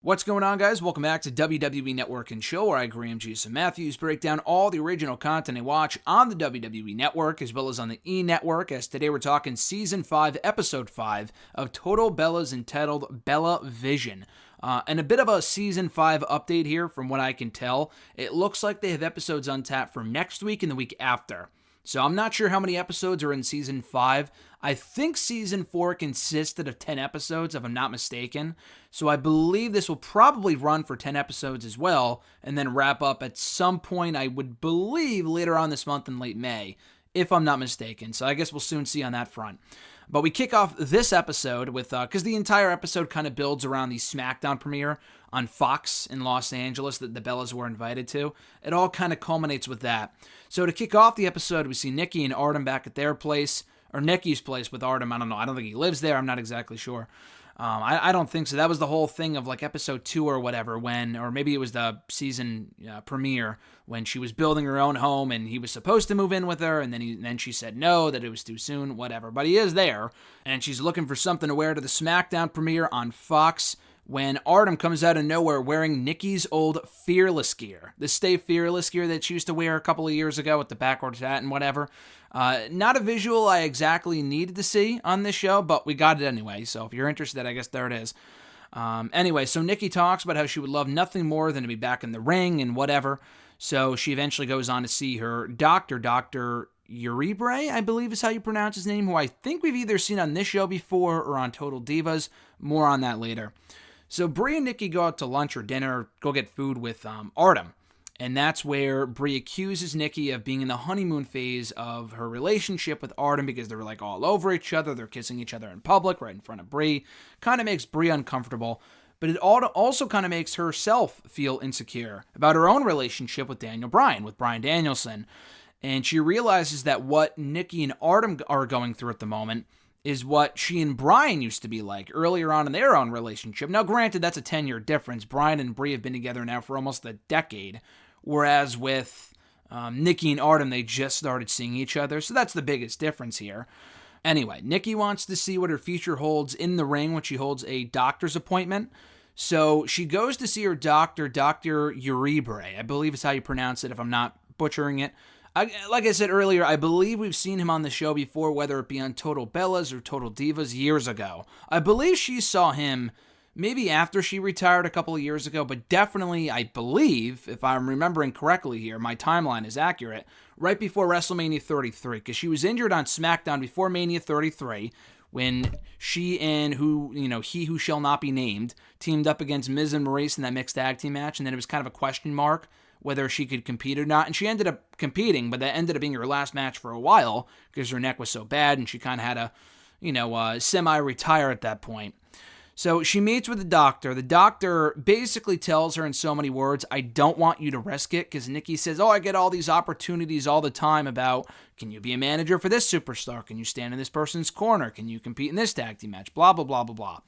What's going on, guys? Welcome back to WWE Network and Show, where I, Graham Jason Matthews, break down all the original content I watch on the WWE Network, as well as on the E! Network, as today we're talking Season 5, Episode 5 of Total Bellas, entitled Bella Vision. And a bit of a Season 5 update here, from what I can tell. It looks like they have episodes untapped for next week and the week after. So I'm not sure how many episodes are in Season 5. I think Season 4 consisted of 10 episodes, if I'm not mistaken. So I believe this will probably run for 10 episodes as well, and then wrap up at some point, I would believe, later on this month in late May, if I'm not mistaken. So I guess we'll soon see on that front. But we kick off this episode with, because the entire episode kind of builds around the SmackDown premiere on Fox in Los Angeles that the Bellas were invited to. It all kind of culminates with that. So to kick off the episode, we see Nikki and Artem back at their place, or Nikki's place with Artem. I don't know. I don't think he lives there. I'm not exactly sure. I don't think so. That was the whole thing of like episode 2 or whatever, or maybe it was the season premiere, when she was building her own home and he was supposed to move in with her, and then she said no, that it was too soon, whatever. But he is there, and she's looking for something to wear to the SmackDown premiere on Fox, when Artem comes out of nowhere wearing Nikki's old Fearless gear. The Stay Fearless gear that she used to wear a couple of years ago with the backwards hat and whatever. Not a visual I exactly needed to see on this show, but we got it anyway. So if you're interested, I guess there it is. Anyway, so Nikki talks about how she would love nothing more than to be back in the ring and whatever. So she eventually goes on to see her doctor, Dr. Uribe, I believe is how you pronounce his name, who I think we've either seen on this show before or on Total Divas. More on that later. So Brie and Nikki go out to lunch or dinner, go get food with Artem. And that's where Brie accuses Nikki of being in the honeymoon phase of her relationship with Artem, because they're like all over each other. They're kissing each other in public right in front of Brie. Kind of makes Brie uncomfortable. But it also kind of makes herself feel insecure about her own relationship with with Bryan Danielson. And she realizes that what Nikki and Artem are going through at the moment is what she and Bryan used to be like earlier on in their own relationship. Now, granted, that's a 10-year difference. Bryan and Brie have been together now for almost a decade, whereas with Nikki and Artem, they just started seeing each other, so that's the biggest difference here. Anyway, Nikki wants to see what her future holds in the ring when she holds a doctor's appointment, so she goes to see her doctor, Dr. Uribe, I believe is how you pronounce it if I'm not butchering it. Like I said earlier, I believe we've seen him on the show before, whether it be on Total Bellas or Total Divas years ago. I believe she saw him maybe after she retired a couple of years ago, but definitely, I believe, if I'm remembering correctly here, my timeline is accurate, right before WrestleMania 33, because she was injured on SmackDown before Mania 33, when she and He Who Shall Not Be Named teamed up against Miz and Maurice in that mixed tag team match, and then it was kind of a question mark whether she could compete or not, and she ended up competing, but that ended up being her last match for a while, because her neck was so bad, and she kind of had to, semi-retire at that point. So she meets with the doctor. The doctor basically tells her in so many words, I don't want you to risk it, because Nikki says, I get all these opportunities all the time about, can you be a manager for this superstar? Can you stand in this person's corner? Can you compete in this tag team match? Blah, blah, blah, blah, blah.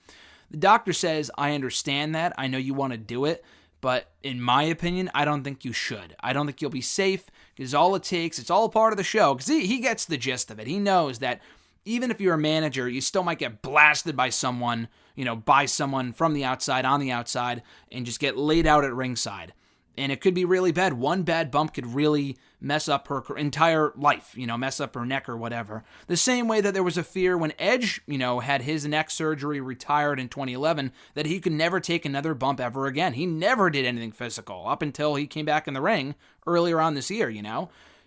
The doctor says, I understand that. I know you want to do it. But in my opinion, I don't think you should. I don't think you'll be safe, because all it takes, it's all part of the show, because he gets the gist of it. He knows that even if you're a manager, you still might get blasted by someone, from the outside, on the outside, and just get laid out at ringside. And it could be really bad. One bad bump could really mess up her entire life, mess up her neck or whatever. The same way that there was a fear when Edge, had his neck surgery, retired in 2011, that he could never take another bump ever again. He never did anything physical up until he came back in the ring earlier on this year,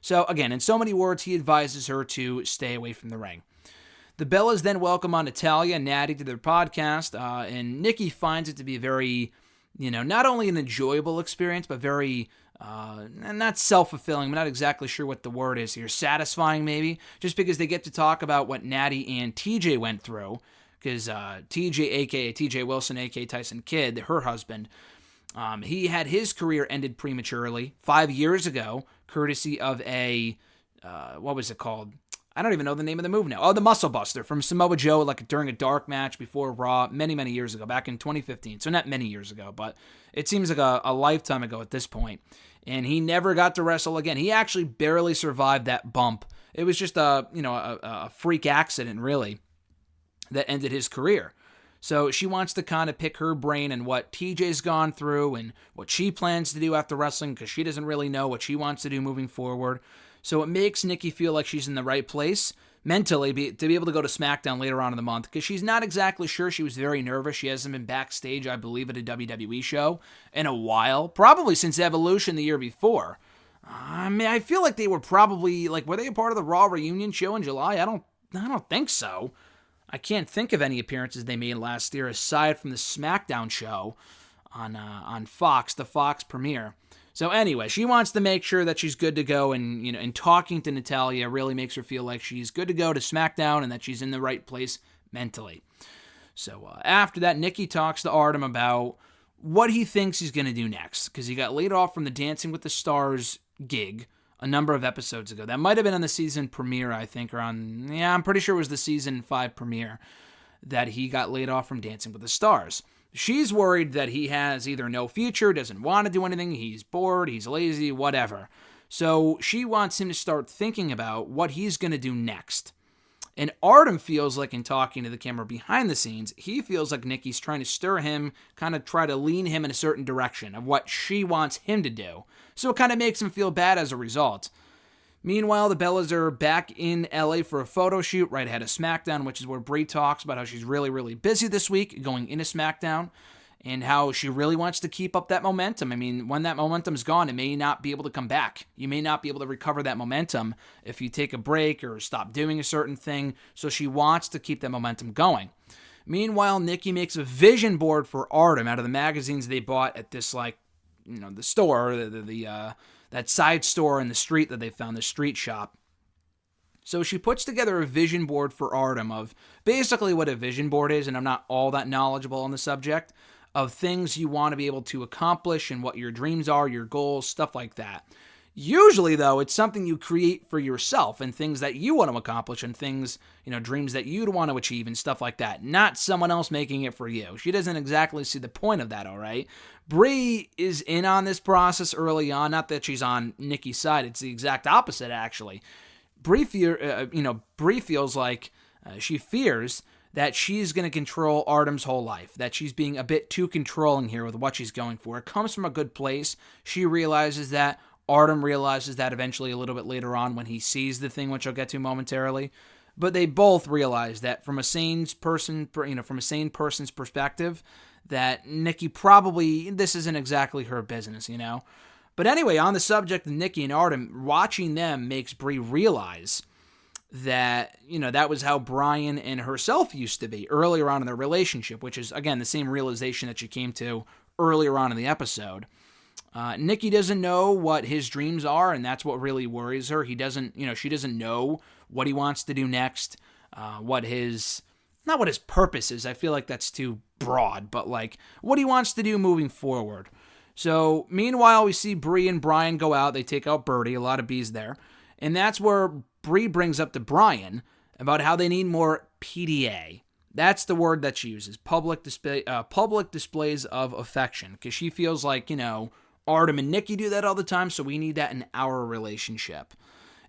So again, in so many words, he advises her to stay away from the ring. The Bellas then welcome on Natalya and Natty to their podcast, and Nikki finds it to be very, not only an enjoyable experience, but very, not self-fulfilling. I'm not exactly sure what the word is here. Satisfying, maybe, just because they get to talk about what Natty and TJ went through, because TJ, a.k.a. TJ Wilson, a.k.a. Tyson Kidd, her husband, he had his career ended prematurely 5 years ago, courtesy of a, what was it called? I don't even know the name of the move now. Oh, the Muscle Buster from Samoa Joe, during a dark match before Raw many, many years ago, back in 2015. So not many years ago, but it seems like a lifetime ago at this point. And he never got to wrestle again. He actually barely survived that bump. It was just a freak accident, really, that ended his career. So she wants to kind of pick her brain and what TJ's gone through and what she plans to do after wrestling, because she doesn't really know what she wants to do moving forward. So it makes Nikki feel like she's in the right place mentally to be able to go to SmackDown later on in the month, because she's not exactly sure. She was very nervous. She hasn't been backstage, I believe, at a WWE show in a while, probably since Evolution the year before. I mean, I feel like they were probably, like, were they a part of the Raw reunion show in July? I don't think so. I can't think of any appearances they made last year aside from the SmackDown show on Fox, the Fox premiere. So anyway, she wants to make sure that she's good to go, and talking to Natalya really makes her feel like she's good to go to SmackDown and that she's in the right place mentally. So after that, Nikki talks to Artem about what he thinks he's going to do next, because he got laid off from the Dancing with the Stars gig a number of episodes ago. That might have been on the season premiere, I think, I'm pretty sure it was the season 5 premiere that he got laid off from Dancing with the Stars. She's worried that he has either no future, doesn't want to do anything, he's bored, he's lazy, whatever. So she wants him to start thinking about what he's going to do next. And Artem feels like, in talking to the camera behind the scenes, he feels like Nikki's trying to stir him, kind of try to lean him in a certain direction of what she wants him to do. So it kind of makes him feel bad as a result. Meanwhile, the Bellas are back in LA for a photo shoot right ahead of SmackDown, which is where Brie talks about how she's really, really busy this week going into SmackDown and how she really wants to keep up that momentum. I mean, when that momentum's gone, it may not be able to come back. You may not be able to recover that momentum if you take a break or stop doing a certain thing. So she wants to keep that momentum going. Meanwhile, Nikki makes a vision board for Artem out of the magazines they bought at this, the store, that side store in the street that they found, the street shop. So she puts together a vision board for Artem of basically what a vision board is, and I'm not all that knowledgeable on the subject, of things you want to be able to accomplish and what your dreams are, your goals, stuff like that. Usually, though, it's something you create for yourself and things that you want to accomplish and things, dreams that you'd want to achieve and stuff like that. Not someone else making it for you. She doesn't exactly see the point of that, all right? Brie is in on this process early on. Not that she's on Nikki's side. It's the exact opposite, actually. Brie feels like she fears that she's going to control Artem's whole life, that she's being a bit too controlling here with what she's going for. It comes from a good place. She realizes that. Artem realizes that eventually a little bit later on when he sees the thing, which I'll get to momentarily. But they both realize that from a sane person's perspective, that Nikki probably, this isn't exactly her business, But anyway, on the subject of Nikki and Artem, watching them makes Brie realize that, that was how Brian and herself used to be earlier on in their relationship, which is, again, the same realization that she came to earlier on in the episode. Nikki doesn't know what his dreams are, and that's what really worries her. She doesn't know what he wants to do next, not what his purpose is. I feel like that's too broad, but what he wants to do moving forward. So, meanwhile, we see Brie and Brian go out. They take out Birdie, a lot of bees there. And that's where Brie brings up to Brian about how they need more PDA. That's the word that she uses, public displays of affection, because she feels like, Artem and Nikki do that all the time, so we need that in our relationship.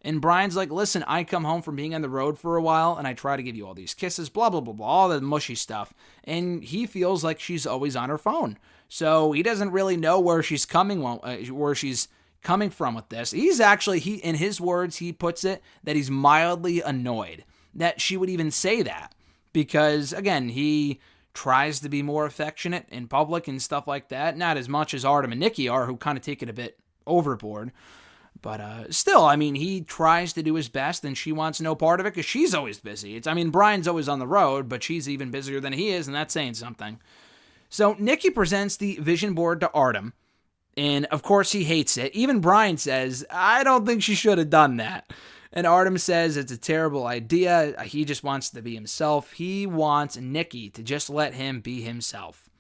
And Brian's like, listen, I come home from being on the road for a while, and I try to give you all these kisses, blah, blah, blah, blah, all the mushy stuff. And he feels like she's always on her phone. So he doesn't really know where she's coming from with this. He's actually, in his words, he puts it that he's mildly annoyed that she would even say that. Because, again, he tries to be more affectionate in public and stuff like that. Not as much as Artem and Nikki are, who kind of take it a bit overboard. But still, he tries to do his best, and she wants no part of it because she's always busy. Brian's always on the road, but she's even busier than he is, and that's saying something. So Nikki presents the vision board to Artem, and of course he hates it. Even Brian says, I don't think she should have done that. And Artem says it's a terrible idea. He just wants to be himself. He wants Nikki to just let him be himself.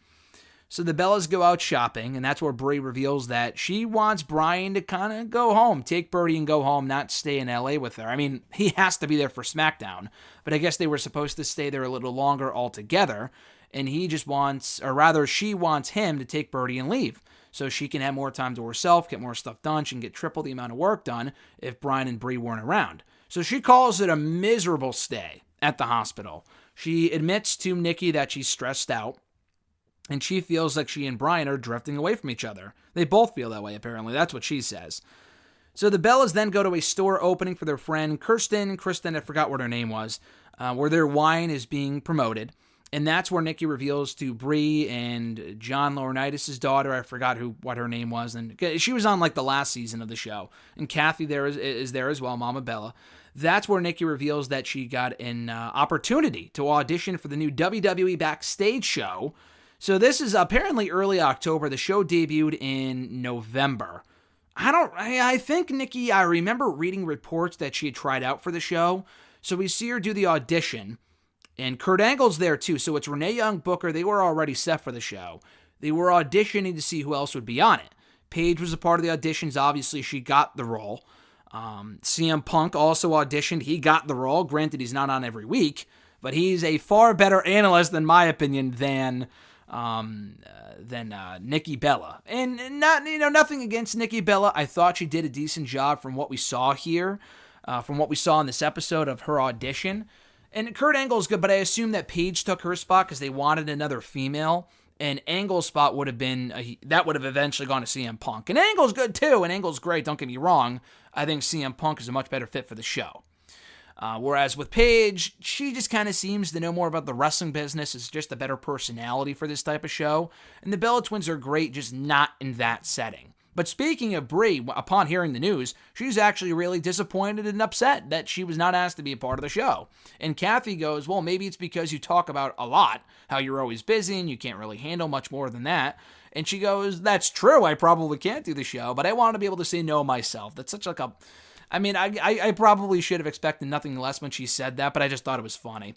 So the Bellas go out shopping, and that's where Brie reveals that she wants Brian to kind of go home, take Birdie and go home, not stay in LA with her. He has to be there for SmackDown, but I guess they were supposed to stay there a little longer altogether, and she wants him to take Birdie and leave, so she can have more time to herself, get more stuff done. She can get triple the amount of work done if Brian and Brie weren't around. So she calls it a miserable stay at the hospital. She admits to Nikki that she's stressed out, and she feels like she and Brian are drifting away from each other. They both feel that way, apparently. That's what she says. So the Bellas then go to a store opening for their friend Kristen, I forgot what her name was, where their wine is being promoted. And that's where Nikki reveals to Brie and John Laurinaitis' daughter, I forgot what her name was, and she was on like the last season of the show. And Kathy there is there as well, Mama Bella. That's where Nikki reveals that she got an opportunity to audition for the new WWE Backstage show. So this is apparently early October. The show debuted in November. I think Nikki, I remember reading reports that she had tried out for the show. So we see her do the audition. And Kurt Angle's there too. So it's Renee Young, Booker. They were already set for the show. They were auditioning to see who else would be on it. Paige was a part of the auditions. Obviously, she got the role. CM Punk also auditioned. He got the role. Granted, he's not on every week. But he's a far better analyst, in my opinion, than Nikki Bella. And nothing against Nikki Bella. I thought she did a decent job from what we saw here, from what we saw in this episode of her audition. And Kurt Angle's good, but I assume that Paige took her spot because they wanted another female. And Angle's spot would have been, that would have eventually gone to CM Punk. And Angle's good too, and Angle's great, don't get me wrong. I think CM Punk is a much better fit for the show. Whereas with Paige, she just kind of seems to know more about the wrestling business. It's just a better personality for this type of show. And the Bella Twins are great, just not in that setting. But speaking of Brie, upon hearing the news, she's actually really disappointed and upset that she was not asked to be a part of the show. And Kathy goes, well, maybe it's because you talk about a lot, how you're always busy and you can't really handle much more than that. And she goes, that's true, I probably can't do the show, but I want to be able to say no myself. That's such like a... I mean, I probably should have expected nothing less when she said that, but I just thought it was funny.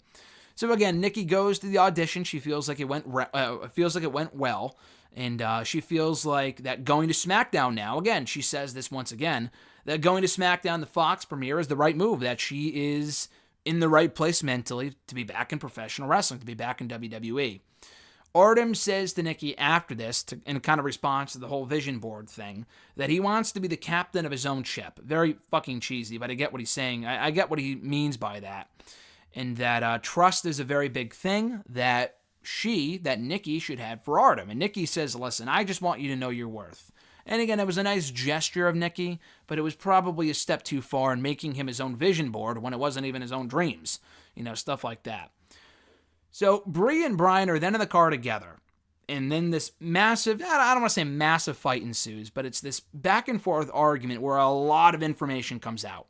So again, Nikki goes to the audition. She feels like it went well. And she feels like that going to SmackDown now, again, she says this once again, that going to SmackDown, the Fox premiere, is the right move, that she is in the right place mentally to be back in professional wrestling, to be back in WWE. Artem says to Nikki after this, in kind of response to the whole vision board thing, that he wants to be the captain of his own ship. Very fucking cheesy, but I get what he's saying. I get what he means by that. And that trust is a very big thing that Nikki should have for Artem. And Nikki says, listen, I just want you to know your worth. And again, it was a nice gesture of Nikki, but it was probably a step too far in making him his own vision board when it wasn't even his own dreams. Stuff like that. So Brie and Brian are then in the car together. And then this massive, I don't want to say massive fight ensues, but it's this back and forth argument where a lot of information comes out.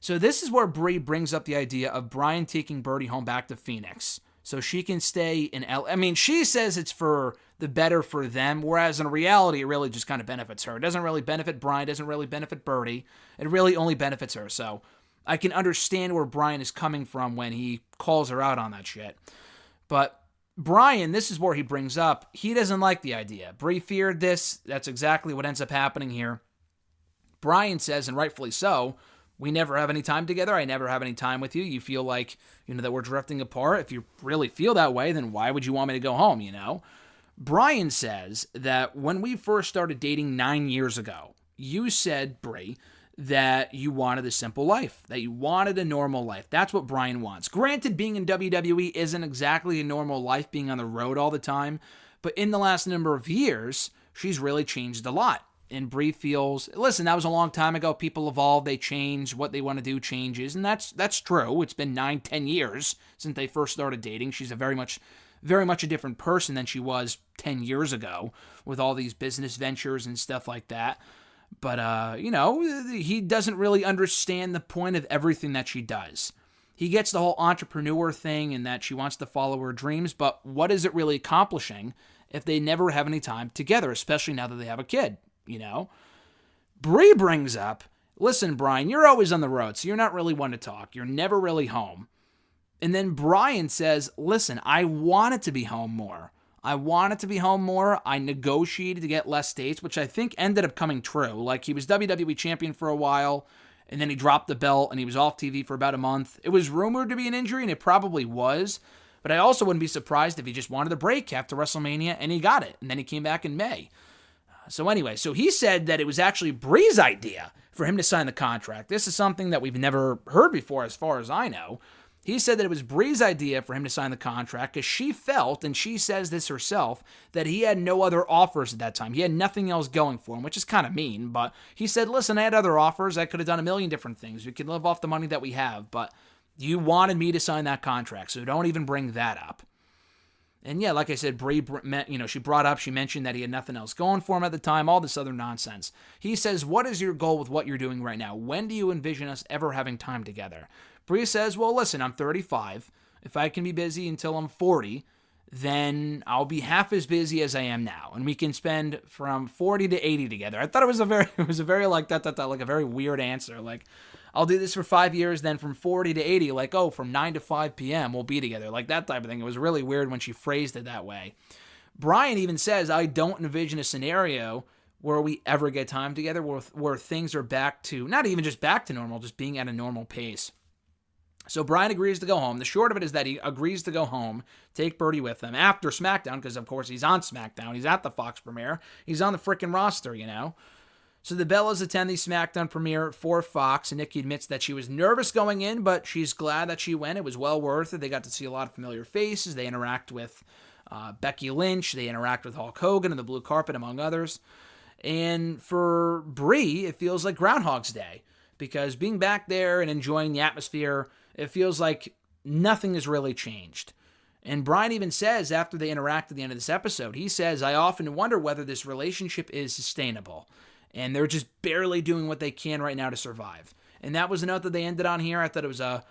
So this is where Brie brings up the idea of Brian taking Birdie home back to Phoenix so she can stay in LA. I mean, she says it's for the better for them, whereas in reality, it really just kind of benefits her. It doesn't really benefit Brian, doesn't really benefit Birdie. It really only benefits her. So I can understand where Brian is coming from when he calls her out on that shit. But Brian, this is where he brings up, he doesn't like the idea. Brie feared this. That's exactly what ends up happening here. Brian says, and rightfully so, we never have any time together. I never have any time with you. You feel like, that we're drifting apart. If you really feel that way, then why would you want me to go home, Brian says that when we first started dating 9 years ago, you said, Brie, that you wanted a simple life, that you wanted a normal life. That's what Brian wants. Granted, being in WWE isn't exactly a normal life, being on the road all the time, but in the last number of years, she's really changed a lot. And Brie feels, listen, that was a long time ago. People evolve, they change, what they want to do changes, and that's true. It's been 9-10 years since they first started dating. She's a very much a different person than she was 10 years ago with all these business ventures and stuff like that. But, he doesn't really understand the point of everything that she does. He gets the whole entrepreneur thing and that she wants to follow her dreams, but what is it really accomplishing if they never have any time together, especially now that they have a kid, Brie brings up, listen, Brian, you're always on the road, so you're not really one to talk. You're never really home. And then Brian says, listen, I wanted to be home more. I negotiated to get less dates, which I think ended up coming true. Like, he was WWE champion for a while, and then he dropped the belt, and he was off TV for about a month. It was rumored to be an injury, and it probably was. But I also wouldn't be surprised if he just wanted a break after WrestleMania, and he got it. And then he came back in May. So anyway, so he said that it was actually Brie's idea for him to sign the contract. This is something that we've never heard before, as far as I know. He said that it was Brie's idea for him to sign the contract because she felt, and she says this herself, that he had no other offers at that time. He had nothing else going for him, which is kind of mean, but he said, listen, I had other offers. I could have done a million different things. We could live off the money that we have, but you wanted me to sign that contract, so don't even bring that up. And yeah, like I said, Brie, she mentioned that he had nothing else going for him at the time, all this other nonsense. He says, what is your goal with what you're doing right now? When do you envision us ever having time together? Brie says, well, listen, I'm 35. If I can be busy until I'm 40, then I'll be half as busy as I am now, and we can spend from 40 to 80 together. I thought it was a very like a very weird answer. Like, I'll do this for 5 years, then from 40 to 80, like, oh, from 9 to 5 p.m. we'll be together, like that type of thing. It was really weird when she phrased it that way. Brian even says, I don't envision a scenario where we ever get time together where things are back to, not even just back to normal, just being at a normal pace. So Brian agrees to go home. The short of it is that he agrees to go home, take Birdie with him after SmackDown, because of course he's on SmackDown. He's at the Fox premiere. He's on the freaking roster, you know. So the Bellas attend the SmackDown premiere for Fox, and Nikki admits that she was nervous going in, but she's glad that she went. It was well worth it. They got to see a lot of familiar faces. They interact with Becky Lynch. They interact with Hulk Hogan and the blue carpet, among others. And for Brie, it feels like Groundhog's Day, because being back there and enjoying the atmosphere, it feels like nothing has really changed. And Brian even says, after they interact at the end of this episode, he says, I often wonder whether this relationship is sustainable. And they're just barely doing what they can right now to survive. And that was a note that they ended on here. I thought it was a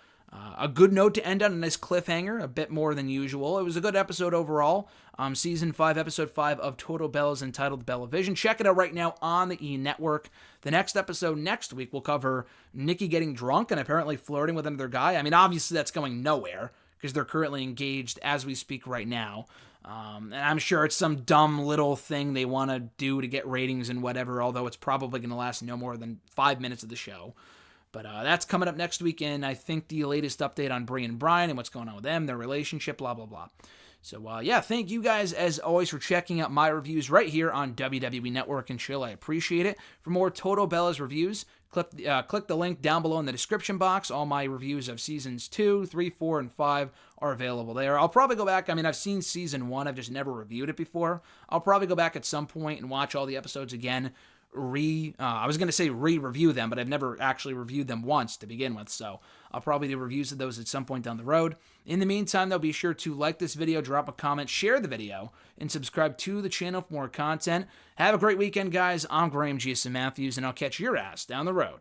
good note to end on, a nice cliffhanger, a bit more than usual. It was a good episode overall. Season 5, Episode 5 of Total Bellas, entitled Bellavision. Check it out right now on the E! Network. The next episode next week will cover Nikki getting drunk and apparently flirting with another guy. I mean, obviously that's going nowhere because they're currently engaged as we speak right now. And I'm sure it's some dumb little thing they want to do to get ratings and whatever, although it's probably going to last no more than 5 minutes of the show. But that's coming up next week, and I think the latest update on Brie and Brian and what's going on with them, their relationship, blah, blah, blah. So, thank you guys, as always, for checking out my reviews right here on WWE Network and Chill. I appreciate it. For more Total Bellas reviews, click the link down below in the description box. All my reviews of Seasons 2, 3, 4, and 5 are available there. I'll probably go back. I mean, I've seen Season 1. I've just never reviewed it before. I'll probably go back at some point and watch all the episodes again. I was going to say re-review them, but I've never actually reviewed them once to begin with, so I'll probably do reviews of those at some point down the road. In the meantime, though, be sure to like this video, drop a comment, share the video, and subscribe to the channel for more content. Have a great weekend, guys. I'm Graham G. Matthews, and I'll catch your ass down the road.